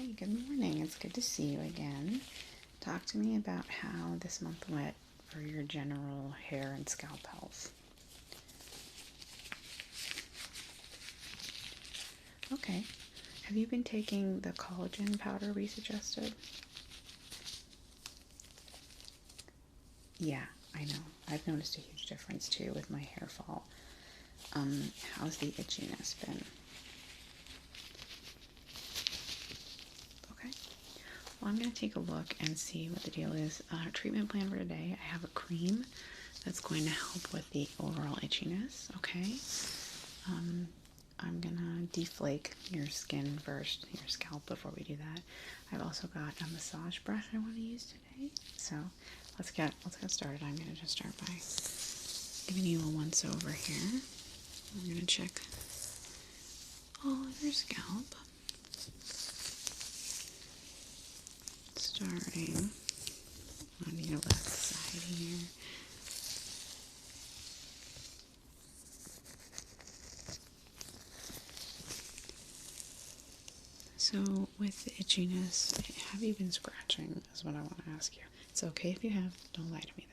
Hi, good morning. It's good to see you again. Talk to me about how this month went for your general hair and scalp health. Okay. Have you been taking the collagen powder we suggested? Yeah, I know. I've noticed a huge difference too with my hair fall. How's the itchiness been? Okay. Well, I'm going to take a look and see what the deal is. Treatment plan for today, I have a cream that's going to help with the overall itchiness, okay? I'm going to deflake your skin first, your scalp, before we do that. I've also got a massage brush I want to use today. So let's get started. I'm going to just start by giving you a once over here. I'm going to check all of your scalp. Starting on your left side here. So with the itchiness, have you been scratching is what I want to ask you. It's okay if you have, don't lie to me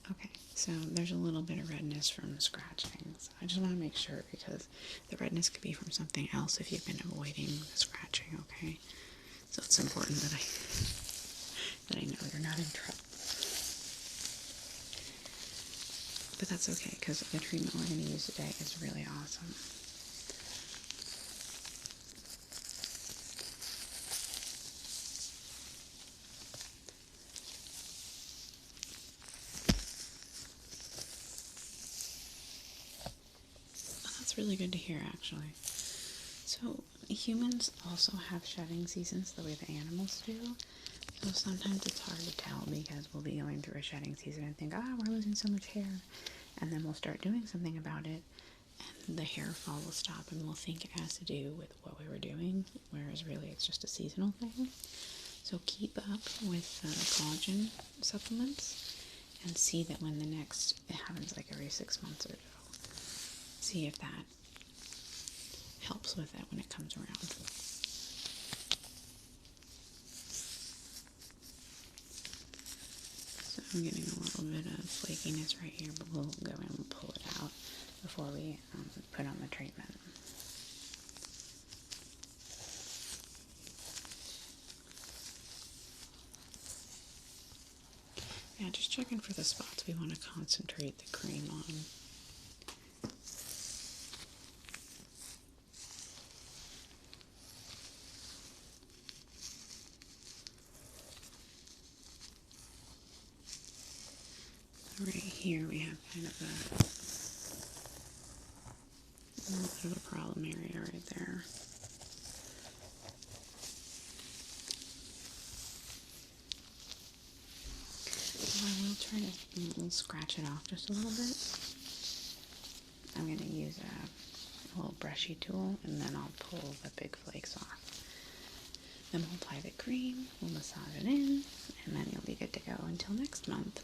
though. Okay, so there's a little bit of redness from scratching. So I just want to make sure because the redness could be from something else if you've been avoiding the scratching, okay? So it's important that I know you're not in trouble. But that's okay because the treatment we're going to use today is really awesome. That's really good to hear, actually. So humans also have shedding seasons the way the animals do. So sometimes it's hard to tell because we'll be going through a shedding season and think, we're losing so much hair. And then we'll start doing something about it and the hair fall will stop and we'll think it has to do with what we were doing, whereas really it's just a seasonal thing. So keep up with collagen supplements and see that when it happens like every 6 months or so. See if that helps with it when it comes around. So I'm getting a little bit of flakiness right here, but we'll go in and pull it out before we put on the treatment. Yeah, just checking for the spots we want to concentrate the cream on. Right here we have kind of a little bit of a problem area right there. So I will try to scratch it off just a little bit. I'm going to use a little brushy tool and then I'll pull the big flakes off. Then we'll apply the cream, we'll massage it in, and then you'll be good to go until next month.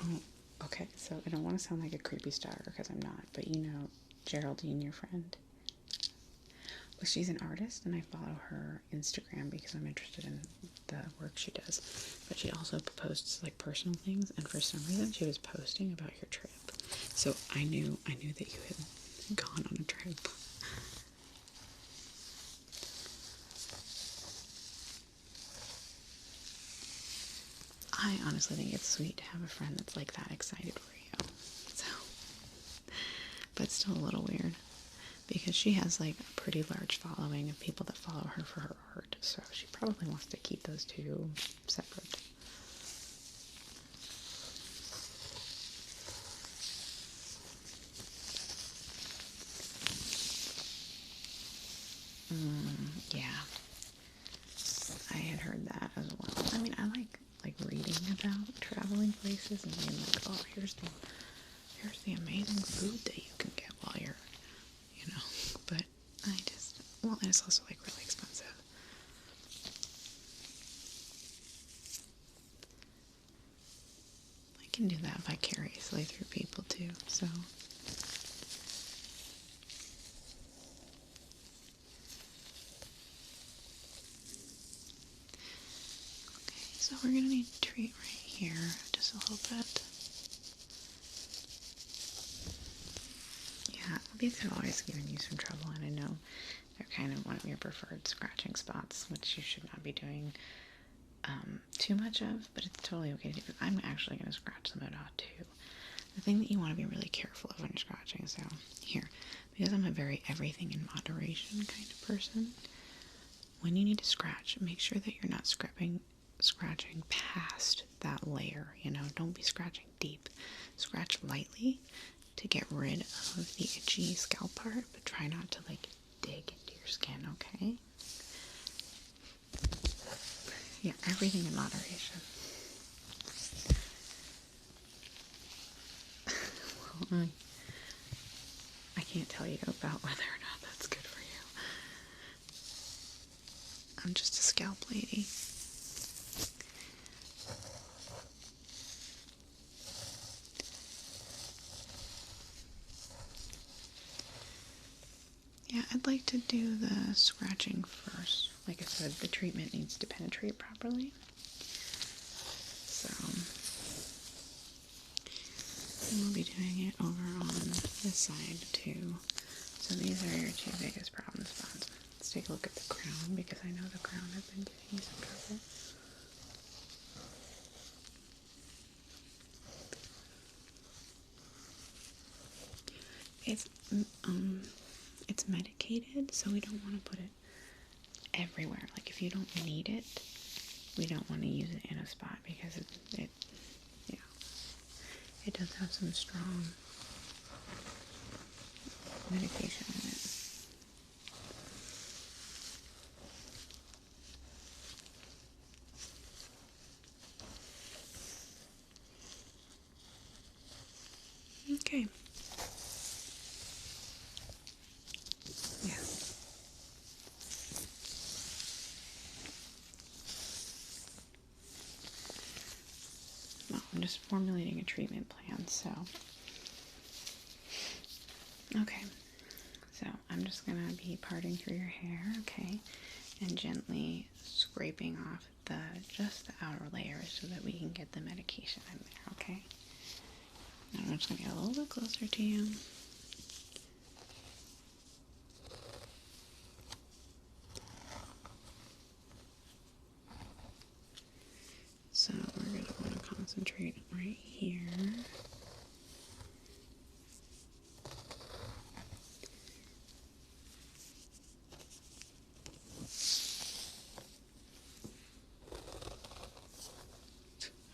Oh, okay, so I don't want to sound like a creepy stalker because I'm not, but you know Geraldine, your friend? Well, she's an artist and I follow her Instagram because I'm interested in the work she does. But she also posts like personal things, and for some reason she was posting about your trip. So I knew that you had gone on a trip. I honestly think it's sweet to have a friend that's like that excited for you. So, but still a little weird because she has like a pretty large following of people that follow her for her art. So she probably wants to keep those two separate. Yeah, I had heard that as well. I mean, I like reading about traveling places and being like, oh, here's the amazing food that you can get while you're, but and it's also like really expensive. Like can do that vicariously through people too, so. Okay, so we're going to need to treat right here just a little bit. Yeah, these have always given you some trouble, and I know they're kind of one of your preferred scratching spots, which you should not be doing too much of, but it's totally okay to do. I'm actually going to scratch them out too. The thing that you want to be really careful of when you're scratching, so here, because I'm a very everything in moderation kind of person, when you need to scratch, make sure that you're not scratching past that layer, you know, don't be scratching deep. Scratch lightly to get rid of the itchy scalp part, but try not to like dig into your skin, okay? Yeah, everything in moderation. Well, I can't tell you about whether or not that's good for you. I'm just a scalp lady. Yeah, I'd like to do the scratching first. Like I said, the treatment needs to penetrate properly. So, and we'll be doing it over on this side too. So these are your two biggest problem spots. Let's take a look at the crown, because I know the crown has been giving you some trouble. It's medicated, so we don't want to put it everywhere. Like if you don't need it, we don't want to use it in a spot, because it does have some strong medication in it. Okay. Yeah. Well, I'm just formulating a treatment plan, so. Okay. So I'm just gonna be parting through your hair, okay? And gently scraping off just the outer layers so that we can get the medication in there, okay? Now I'm just gonna get a little bit closer to you. So we're going to want to concentrate right here.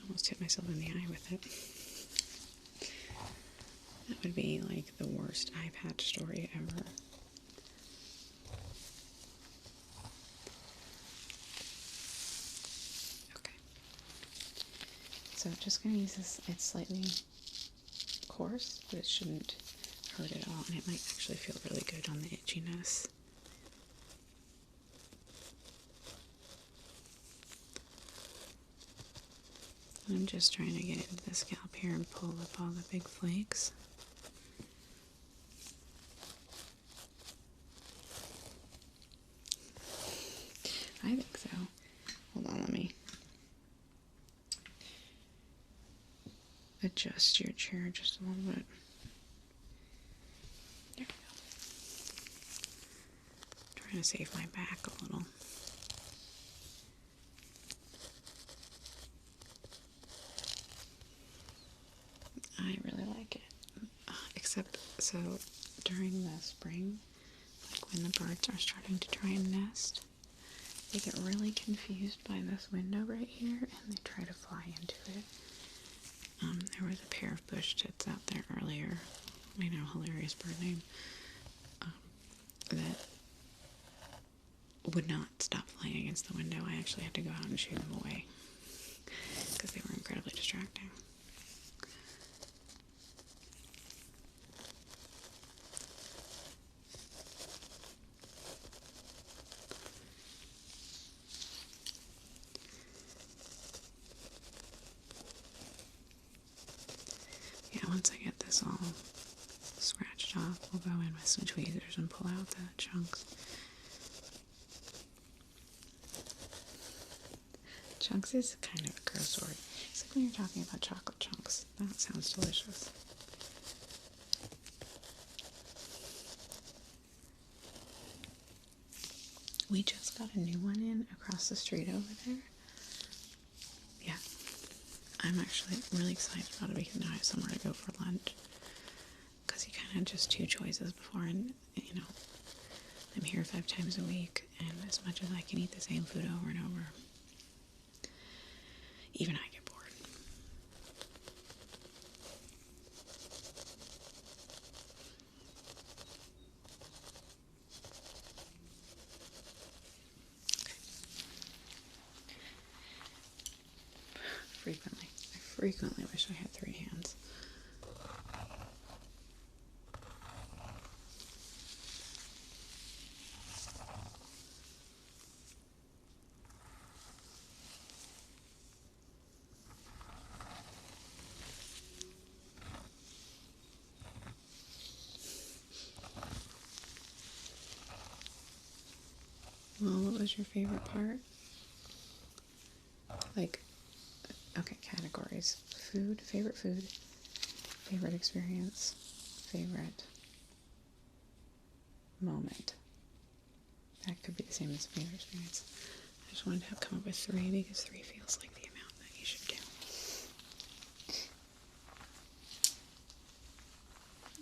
Almost hit myself in the eye with it. That would be like the worst eye patch story ever. So just going to use this, it's slightly coarse, but it shouldn't hurt at all, and it might actually feel really good on the itchiness. I'm just trying to get into the scalp here and pull up all the big flakes. I think so. Hold on, let me adjust your chair just a little bit. There we go. Trying to save my back a little. I really like it. Except, so during the spring, like when the birds are starting to try and nest, they get really confused by this window right here, and they try to fly into it. There was a pair of bush tits out there earlier, I know, hilarious bird name, that would not stop flying against the window. I actually had to go out and shoo them away, because they were incredibly distracting. And once I get this all scratched off, we'll go in with some tweezers and pull out the chunks. Chunks is kind of a gross word. It's like when you're talking about chocolate chunks. That sounds delicious. We just got a new one in across the street over there. Yeah. I'm actually really excited about it because now I have somewhere to go for lunch. Because you kind of had just two choices before, and, you know, I'm here 5 times a week, and as much as I can eat the same food over and over, even I get bored. I frequently wish I had 3 hands. Well, what was your favorite part? Like, okay, categories. Food, favorite experience, favorite moment. That could be the same as favorite experience. I just wanted to come up with 3 because 3 feels like the amount that you should do.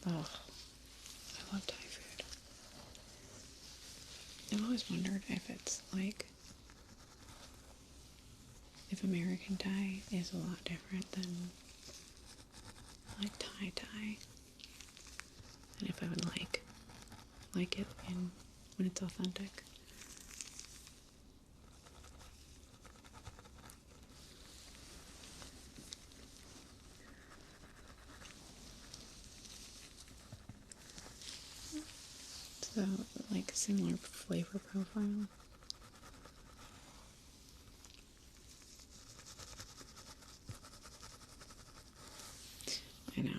Oh, I love Thai food. I've always wondered if it's like, if American Thai is a lot different than like Thai, and if I would like it when it's authentic. So, like a similar flavor profile. I know.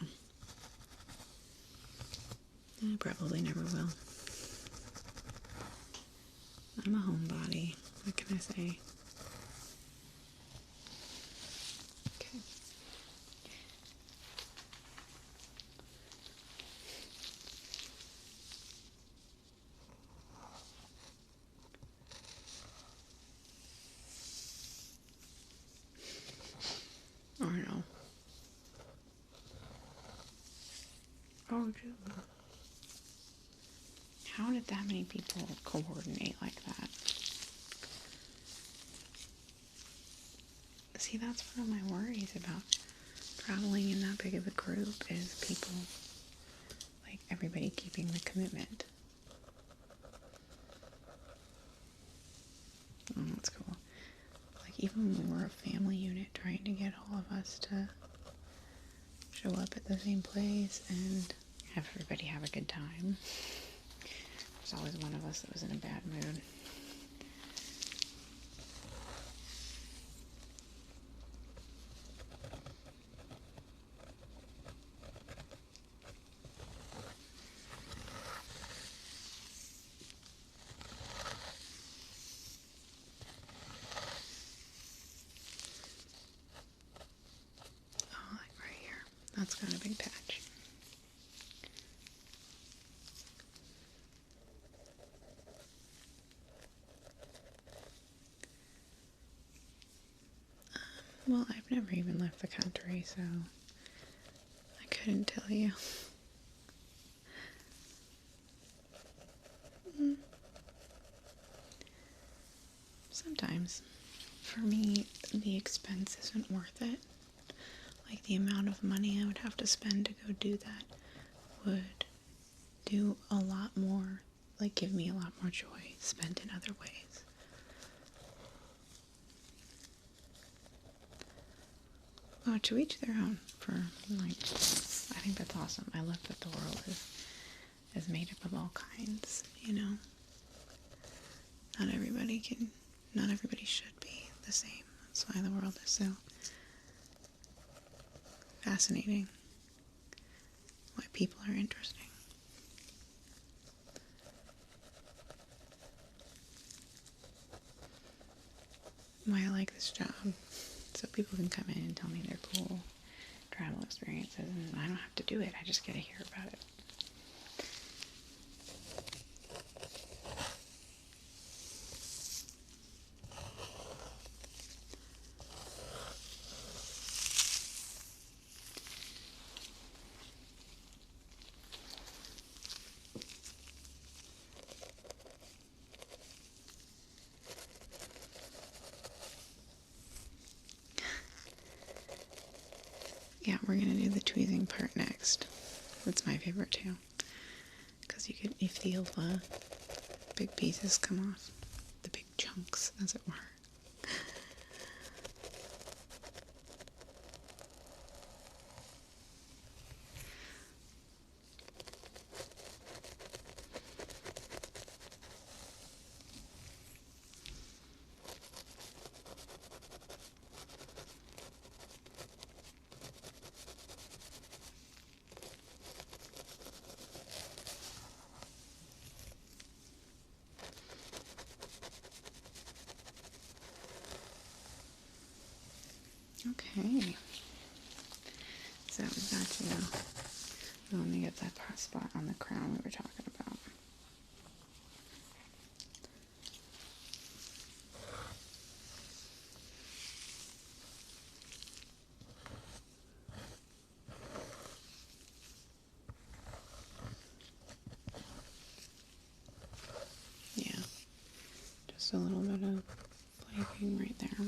I probably never will. I'm a homebody. What can I say? Okay. Or no. Oh, dude. How did that many people coordinate like that? See, that's one of my worries about traveling in that big of a group, is people, like, everybody keeping the commitment. Oh, that's cool. Like, even when we were a family unit, trying to get all of us to show up at the same place and have everybody have a good time. There's always one of us that was in a bad mood. Oh, like right here. That's got a big patch. Well, I've never even left the country, so I couldn't tell you. Sometimes. For me, the expense isn't worth it. Like, the amount of money I would have to spend to go do that would do a lot more, like, give me a lot more joy spent in other ways. Oh, to each their own. For, like, I think that's awesome. I love that the world is made up of all kinds, you know? Not everybody should be the same. That's why the world is so fascinating. people are interesting. Why I like this job, so people can come in and tell me their cool travel experiences, and I don't have to do it, I just get to hear about it. Yeah, we're gonna do the tweezing part next. That's my favorite too, because you feel the big pieces come off, the big chunks, as it were. Okay, so we've got to, we want to get that spot on the crown we were talking about. Yeah, just a little bit of flaking right there.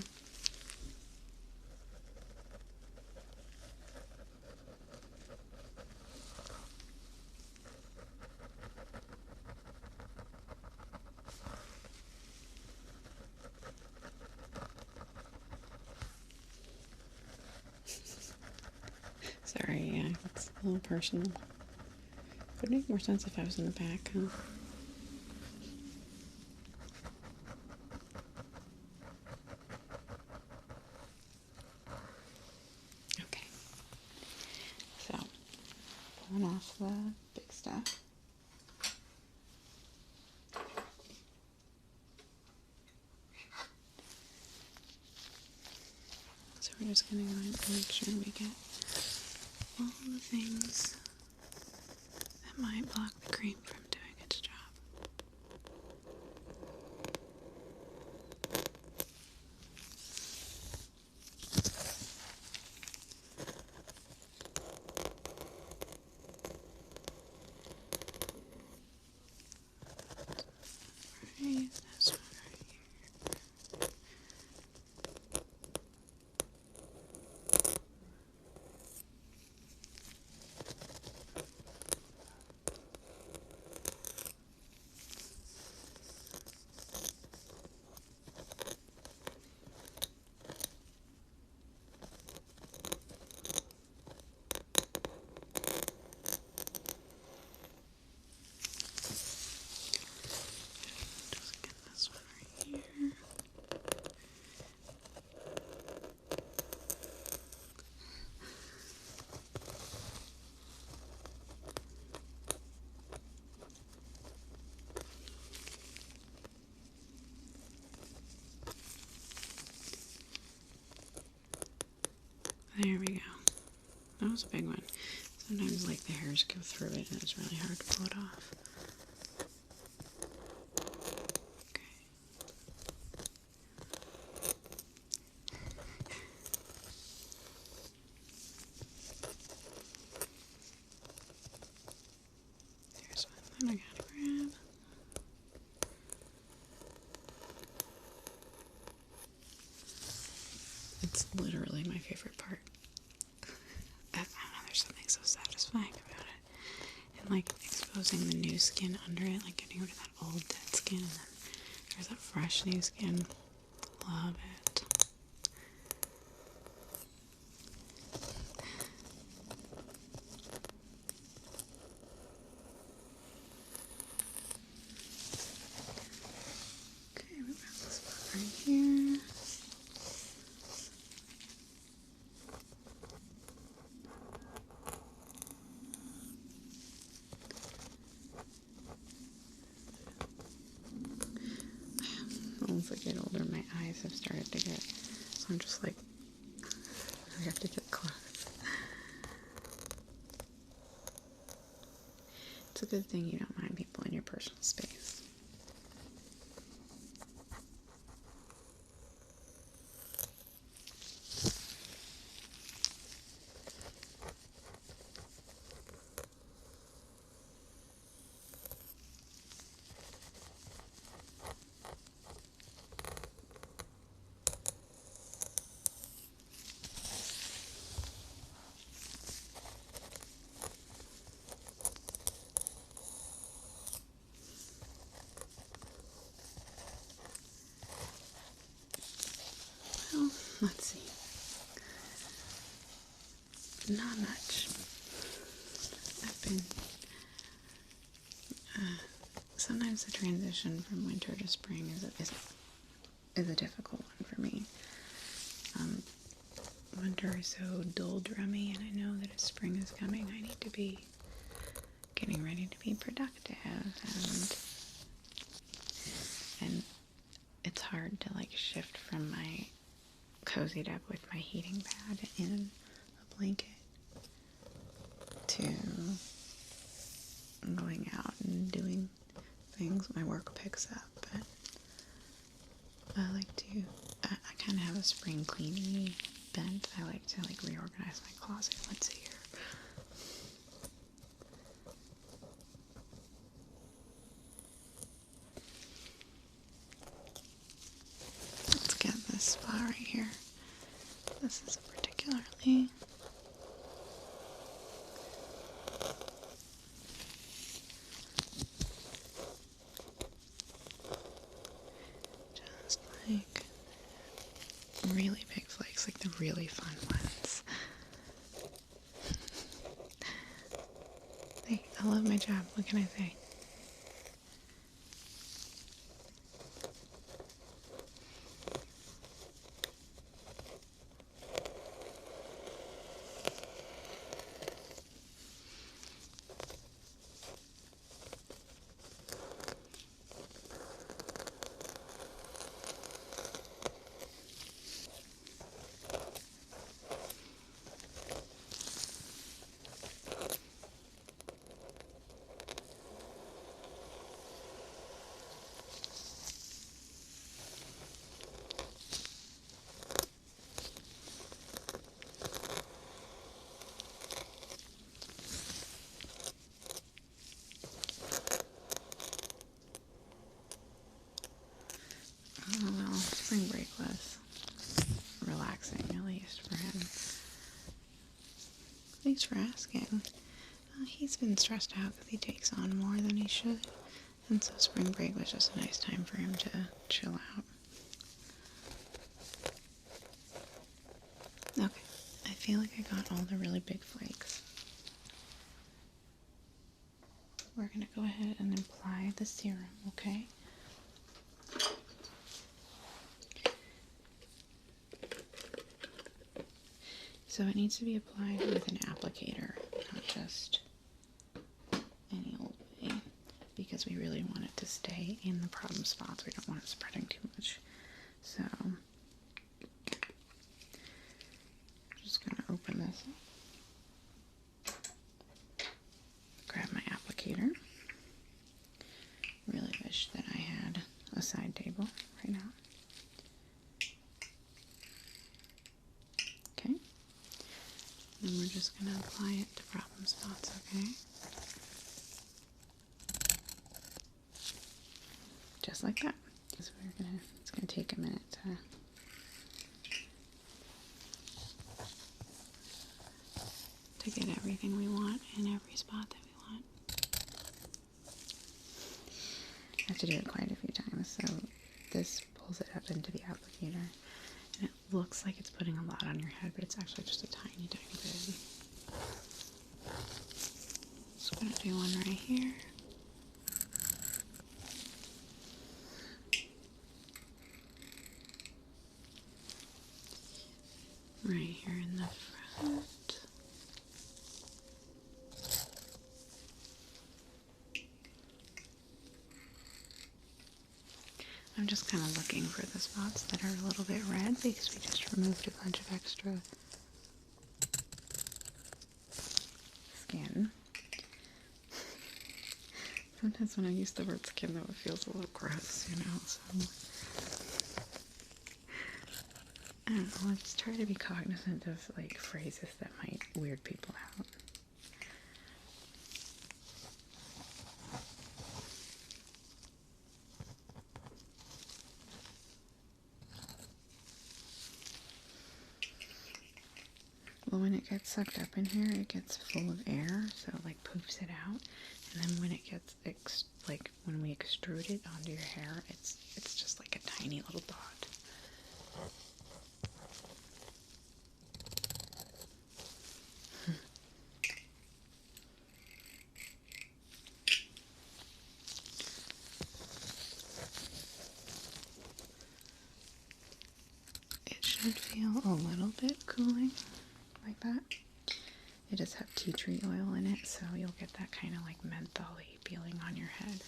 Sorry, yeah, it's a little personal. Would make more sense if I was in the back, huh? Okay. So, pulling off the big stuff. So we're just going to go ahead and make sure we get all the things that might block the cream from doing its job. Right, this one right here. Just get this one right here. There we go. That was a big one. Sometimes like the hairs go through it and it's really hard to pull it off. Okay. There's one that I gotta grab. It's literally my favorite part. I don't know, there's something so satisfying about it. And like exposing the new skin under it, like getting rid of that old dead skin, and then there's that fresh new skin. Love it. Okay, we got this spot right here. as I get older, my eyes have started to get, so I'm just like, I have to get close. It's a good thing you don't mind people in your personal space. Well, let's see. Not much. I've been, sometimes the transition from winter to spring is a difficult one for me. Winter is so dull-drummy, and I know that as spring is coming, I need to be getting ready to be productive, and it's hard to like shift from my cozied up with my heating pad in a blanket to going out and doing things. My work picks up, but I like to, I kind of have a spring cleaning bent. I like to like reorganize my closet once a year. Let's get this spot right here. This is particularly just like really big flakes, like the really fun ones. Hey, I love my job. What can I say? Oh well, spring break was relaxing, at least for him. Thanks for asking. He's been stressed out because he takes on more than he should, and so spring break was just a nice time for him to chill out. Okay, I feel like I got all the really big flakes. We're gonna go ahead and apply the serum, okay? So it needs to be applied with an applicator, not just any old way, because we really want it to stay in the problem spots. We don't want it spreading too much. So I'm just going to open this up, grab my applicator. Really wish that I had a side table right now. Okay. And we're just going to apply it to problem spots, okay? Just like that. So it's going to take a minute to get everything we want in every spot that we want. I have to do it quite a few times, so this pulls it up into the applicator. And it looks like it's putting a lot on your head, but it's actually just a tiny, tiny bit. Just gonna do one right here. Right here in the front. I'm just kind of looking for the spots that are a little bit red because we just removed a bunch of extra skin. Sometimes when I use the word skin, though, it feels a little gross, you know, so I don't know, let's try to be cognizant of, like, phrases that might weird people out. Well, when it gets sucked up in here, it gets full of air, so it, like, poofs it out. And then when it gets, like, when we extrude it onto your hair, it's just like a tiny little dot. It should feel a little bit cooling, like that. It does have tea tree oil in it, so you'll get that kind of like menthol-y feeling on your head.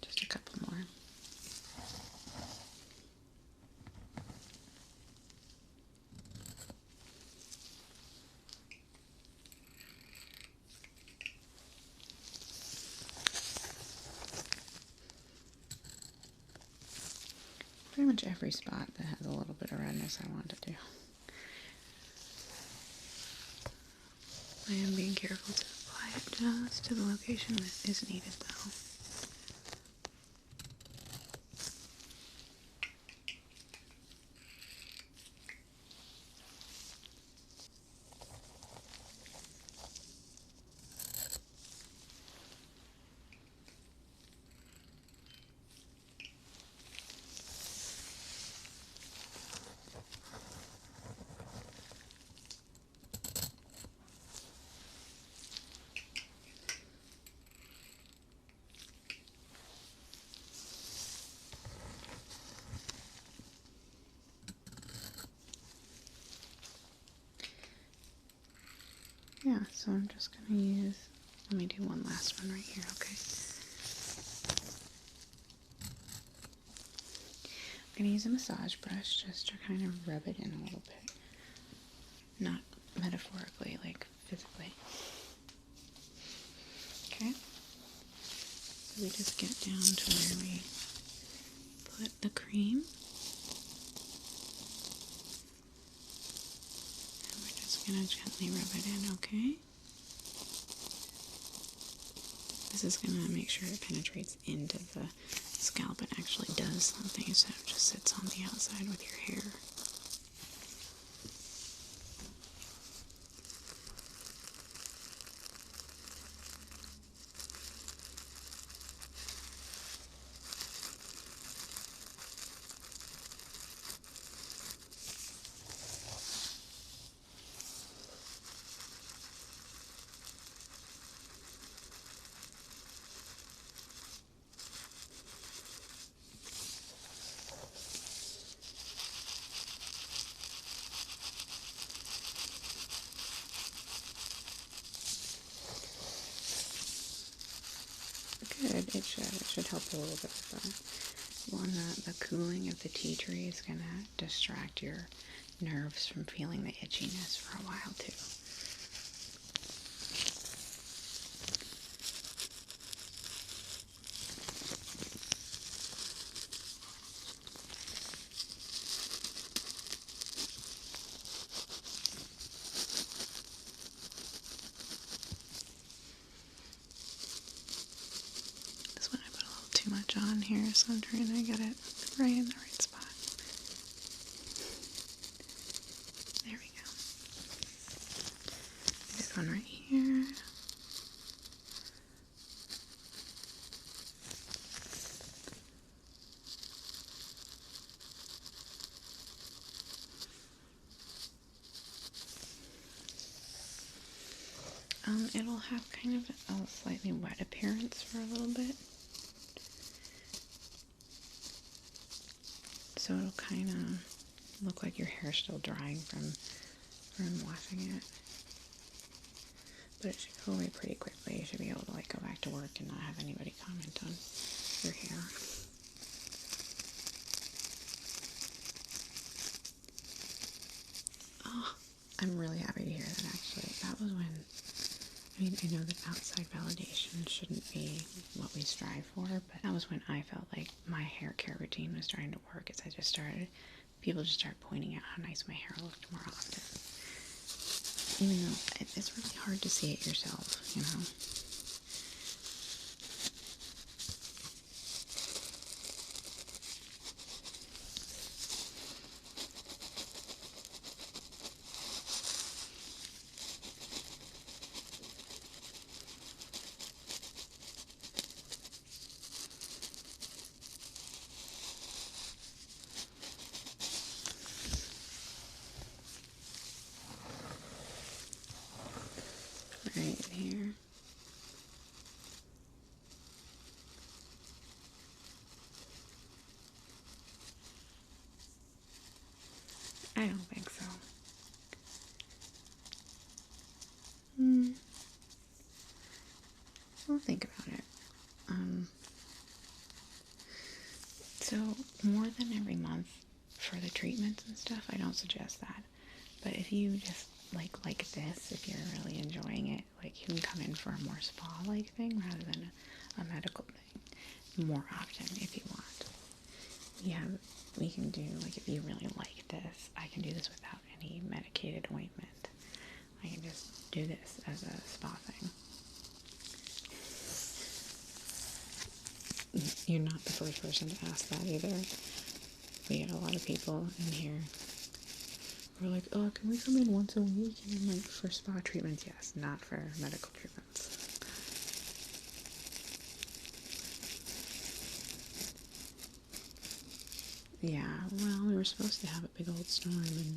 Just a couple more. Pretty much every spot that has a little bit of redness I want to do. I am being careful to apply it just to the location that is needed, though. Yeah, so I'm just going to use, let me do one last one right here, okay? I'm going to use a massage brush just to kind of rub it in a little bit. Not metaphorically, like physically. Okay? So we just get down to where we put the cream. Gonna gently rub it in, okay? This is gonna make sure it penetrates into the scalp and actually does something instead of just sits on the outside with your hair. Good, it should help a little bit with that. One, the cooling of the tea tree is going to distract your nerves from feeling the itchiness for a while too. Too much on here, so I'm trying to get it right in the right spot. There we go. This one right here. It'll have kind of a slightly wet appearance for a little bit. So it'll kind of look like your hair's still drying from washing it. But it should go away pretty quickly. You should be able to like go back to work and not have anybody comment on your hair. Oh, I'm really happy to hear that actually. That was when, I mean, I know that outside validation shouldn't be what we strive for, but that was when I felt like my hair care routine was starting to work as I just started, people just started pointing out how nice my hair looked more often. Even though it's really hard to see it yourself, you know. Right here. I don't think so. We'll think about it. So more than every month for the treatments and stuff, I don't suggest that. But if you just like this, if you're really enjoying it, like you can come in for a more spa-like thing rather than a medical thing more often if you want. We can do, like, if you really like this, I can do this without any medicated ointment. I can just do this as a spa thing. You're not the first person to ask that either. We get a lot of people in here who are like, oh, can we come in once a week? And I'm like, for spa treatments, yes, not for medical treatments. Yeah, well, we were supposed to have a big old storm and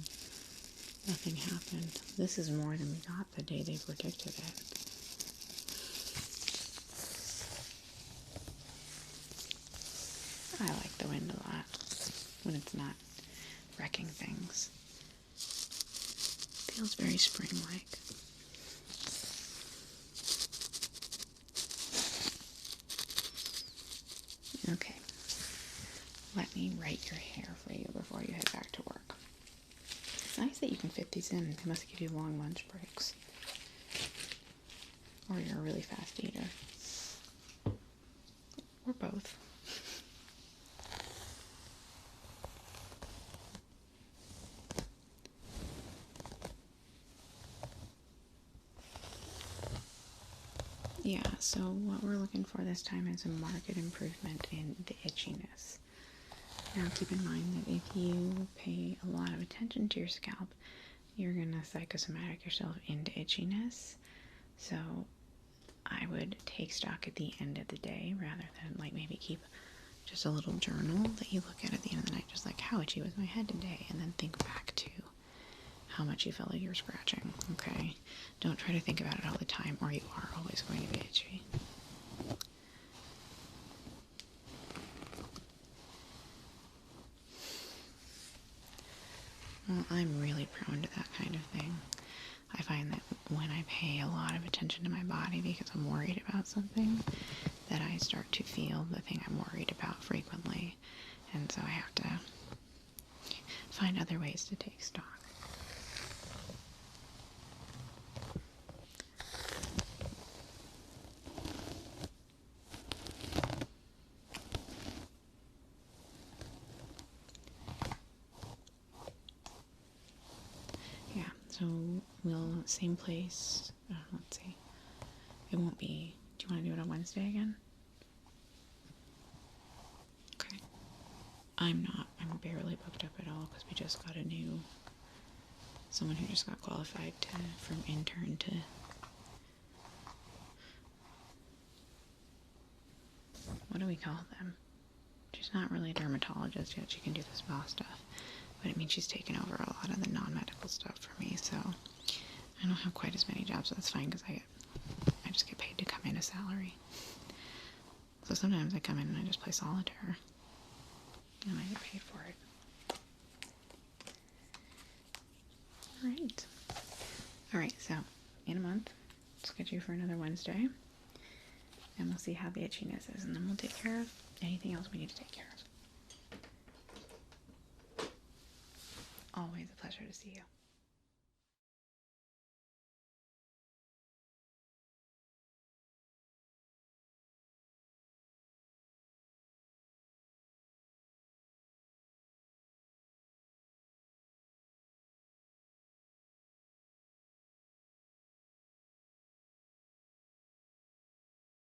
nothing happened. This is more than we got the day they predicted it. I like the wind a lot when it's not wrecking things. Feels very spring-like. Okay. Let me right your hair for you before you head back to work. It's nice that you can fit these in. They must give you long lunch breaks. Or you're a really fast eater. Or both. Yeah, so what we're looking for this time is a marked improvement in the itchiness. Now keep in mind that if you pay a lot of attention to your scalp, you're going to psychosomatic yourself into itchiness. So I would take stock at the end of the day rather than like maybe keep just a little journal that you look at the end of the night, just like how itchy was my head today, and then think back to how much you felt like you were scratching, okay? Don't try to think about it all the time or you are always going to be itchy. Well, I'm really prone to that kind of thing. I find that when I pay a lot of attention to my body because I'm worried about something, that I start to feel the thing I'm worried about frequently. And so I have to find other ways to take stock. So we'll, same place, let's see, it won't be, do you want to do it on Wednesday again? Okay. I'm barely booked up at all because we just got someone who just got qualified from intern to, what do we call them? She's not really a dermatologist yet, she can do the spa stuff. But it means she's taken over a lot of the non-medical stuff for me, so I don't have quite as many jobs, so that's fine because I get made a salary. So sometimes I come in and I just play solitaire. And I get paid for it. Alright. Alright, so in a month, schedule for another Wednesday. And we'll see how the itchiness is. And then we'll take care of anything else we need to take care of. Always a pleasure to see you.